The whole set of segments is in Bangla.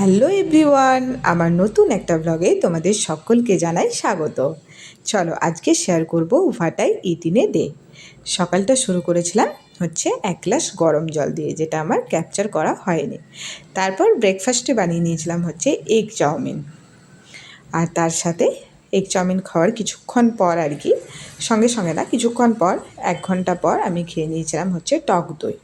হ্যালো এভরিওয়ান, আমার নতুন একটা ব্লগে তোমাদের সকলকে জানাই স্বাগত। চলো আজকে শেয়ার করব উভাটাই ইতিনে দে। সকালটা শুরু করেছিলাম হচ্ছে 1 গ্লাস গরম জল দিয়ে, যেটা আমার ক্যাপচার করা হয়নি। তারপর ব্রেকফাস্টে বানিয়ে নিয়েছিলাম হচ্ছে এগ চাউমিন, আর তার সাথে এগ চাউমিন খাওয়ার কিছুক্ষণ পর আর কি, সঙ্গে সঙ্গে না, কিছুক্ষণ পর 1 ঘন্টা পর আমি খেয়ে নিয়েছিলাম হচ্ছে টক দই।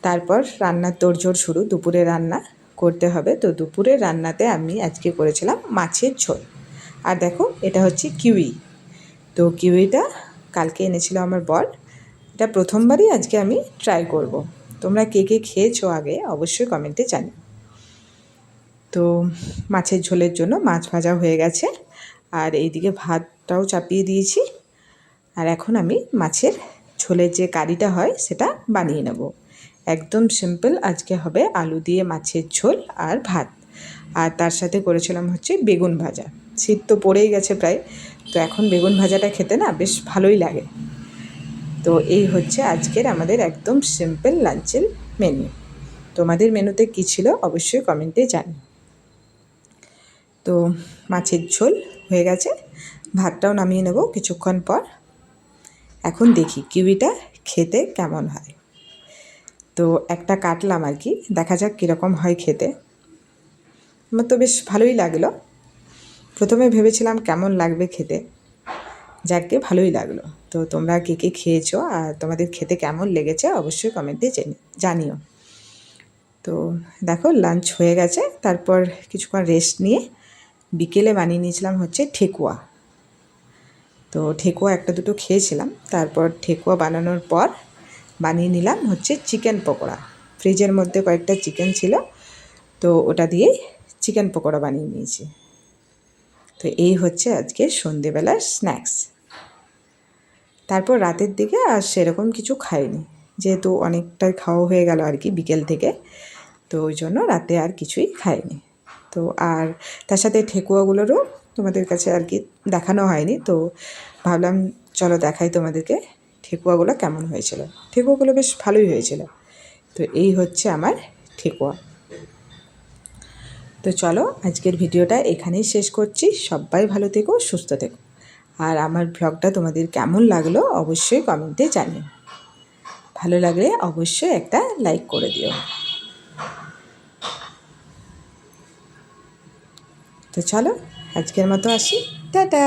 তারপর রান্নার তোড়জোড় শুরু, দুপুরে রান্না করতে হবে। তো দুপুরের রান্নাতে আমি আজকে করেছিলাম মাছের ঝোল। আর দেখো, এটা হচ্ছে কিউই। তো কিউইটা কালকে এনেছিল আমার বর। এটা প্রথমবারই আজকে আমি ট্রাই করব। তোমরা কে কে খেয়েছো আগে অবশ্যই কমেন্টে জানিও। তো মাছের ঝোলের জন্য মাছ ভাজা হয়ে গেছে, আর এইদিকে ভাতটাও চাপিয়ে দিয়েছি। আর এখন আমি মাছের ঝোলের যে কারিটা হয় সেটা বানিয়ে নেব। একদম সিম্পল আজকে হবে আলু দিয়ে মাছের ঝোল আর ভাত। আর তার সাথে করেছিলাম হচ্ছে বেগুন ভাজা। শীত তো পড়েই গেছে প্রায়, তো এখন বেগুন ভাজাটা খেতে না বেশ ভালোই লাগে। তো এই হচ্ছে আজকের আমাদের একদম সিম্পল লাঞ্চের মেনু। তোমাদের মেনুতে কী ছিল অবশ্যই কমেন্টে জানি। তো মাছের ঝোল হয়ে গেছে, ভাতটাও নামিয়ে নেব কিছুক্ষণ পর। এখন দেখি কিউইটা খেতে কেমন হয়। তো একটা কাটলাম আর কি, দেখা যাক কীরকম হয় খেতে। আমার তো বেশ ভালোই লাগলো। প্রথমে ভেবেছিলাম কেমন লাগবে খেতে, যাকে ভালোই লাগলো। তো তোমরা কে কে খেয়েছো আর তোমাদের খেতে কেমন লেগেছে অবশ্যই কমেন্টে জানিও। তো দেখো লাঞ্চ হয়ে গেছে, তারপর কিছুক্ষণ রেস্ট নিয়ে বিকেলে বানিয়ে নিয়েছিলাম হচ্ছে ঠেকুয়া। তো ঠেকুয়া একটা দুটো খেয়েছিলাম, তারপর ঠেকুয়া বানানোর পর বানিয়ে নিলাম হচ্ছে চিকেন পকোড়া। ফ্রিজের মধ্যে কয়েকটা চিকেন ছিল, তো ওটা দিয়েই চিকেন পকোড়া বানিয়ে নিয়েছি। তো এই হচ্ছে আজকে সন্ধেবেলার স্ন্যাক্স। তারপর রাতের দিকে আর সেরকম কিছু খাইনি, যেহেতু অনেকটাই খাওয়া হয়ে গেল আর কি বিকেল থেকে, তো ওই জন্য রাতে আর কিছুই খাইনি। তো আর তার সাথে ঠেকুয়াগুলোরও তোমাদের কাছে আর কি দেখানো হয়নি, তো ভাবলাম চলো দেখাই তোমাদেরকে ঠেকুয়াগুলো কেমন হয়েছিল। ঠেকুয়াগুলো বেশ ভালোই হয়েছিল। তো এই হচ্ছে আমার ঠেকুয়া। তো চলো আজকের ভিডিওটা এখানেই শেষ করছি। সবাই ভালো থেকো, সুস্থ থেকো। আর আমার ব্লগটা তোমাদের কেমন লাগলো অবশ্যই কমেন্টে জানিও। ভালো লাগলে অবশ্যই একটা লাইক করে দিও। তো চলো আজকের মতো আসি, টাটা।